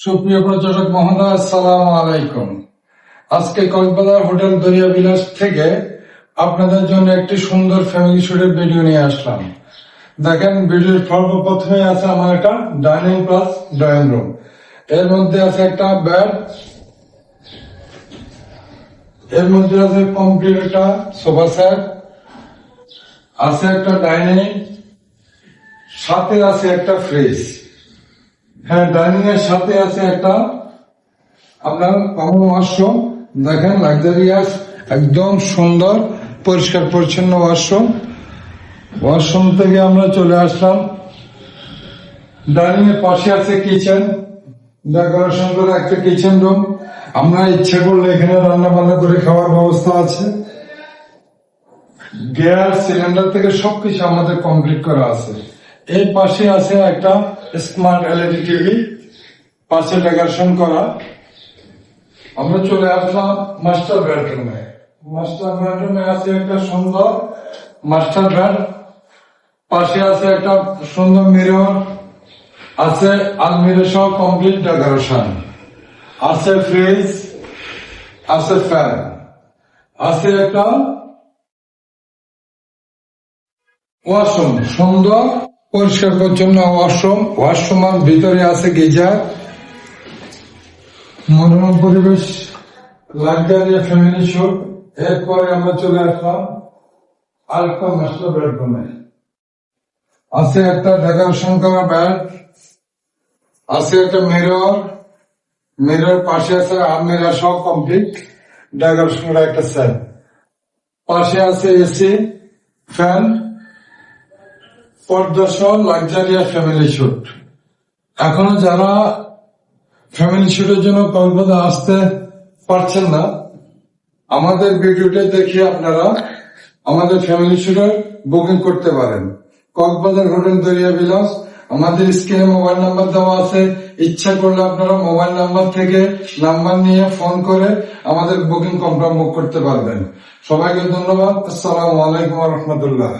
সুপ্রিয় পর্যটক মহোদয়, আসসালামু আলাইকুম। আজকে কক্সবাজার হোটেল দরিয়া বিলাস থেকে আপনাদের জন্য একটি সুন্দর ফ্যামিলি শুটের ভিডিও নিয়ে আসলাম। দেখেন, ভিডিওর সর্বপ্রথমে আছে আমার একটা ডাইনিং প্লাস ড্রয়িং রুম। এর মধ্যে আছে একটা বেড, এর মধ্যে আছে কমপ্লিট একটা সোফা সেট, আছে একটা ডাইনিং, সাথে আছে একটা ফ্রিজ। হ্যাঁ, ডাইনিং এর সাথে আছে একটা আপনার কমন ওয়াশরুম। দেখেন, লাক্সারিয়াস, একদম সুন্দর পরিষ্কার পরিচ্ছন্ন ওয়াশরুম। ওয়াশরুম থেকে আমরা চলে আসলাম ডাইনিং এর পাশে আছে কিচেন, ডেকোরেশন করে একটা কিচেন রুম। আমরা ইচ্ছে করলে এখানে রান্না বান্না করে খাওয়ার ব্যবস্থা আছে। গ্যাস সিলিন্ডার থেকে সবকিছু আমাদের কমপ্লিট করা আছে। এই পাশে আছে একটা স্মার্ট এলইডি টিভি, পাশে ডেকোরেশন করা। আমরা চলে আসলাম মাস্টার বেডরুমে। মাস্টার বেডরুমে আছে একটা সুন্দর মাস্টার বেড, পাশে আছে একটা সুন্দর মিরর, আছে আলমিরা সহ কমপ্লিট ডেকোরেশন, আছে ফ্রিজ, আছে ফ্যান, আছে একটা ওয়াশরুম, সুন্দর পরিষ্কার পরিচ্ছন্ন ওয়াশরুম। ওয়াশরুমের ভিতরে আছে গিজার। মনোরম পরিবেশ, লাক্সারি ফ্যামিলি শুট। এরপরে আমরা চলে আসলাম আরেকটা মাস্টার বেডরুমে। আছে একটা ডেকোরেশন করা বেড, আছে একটা মিরর, মিরর পাশে আছে আলমিরা সহ কমপ্লিট ডেকোরেশন করা একটা সেট, পাশে আছে এসি, ফ্যান, পর্দা সহ লাক্সারিয়াস ফ্যামিলি শুট। এখনো যারা ফ্যামিলি শুটের জন্য কক্সবাজার আসতে পারছেন না, আমাদের ভিডিওটা দেখে আপনারা আমাদের ফ্যামিলি শুটের বুকিং করতে পারেন। কক্সবাজার হোটেল দরিয়া বিলাস, আমাদের স্ক্রিনে মোবাইল নাম্বার দেওয়া আছে। ইচ্ছা করলে আপনারা মোবাইল নাম্বার থেকে নাম্বার নিয়ে ফোন করে আমাদের বুকিং কনফার্ম করতে পারবেন। সবাইকে ধন্যবাদ। আসসালামু আলাইকুম রহমতুল্লাহ।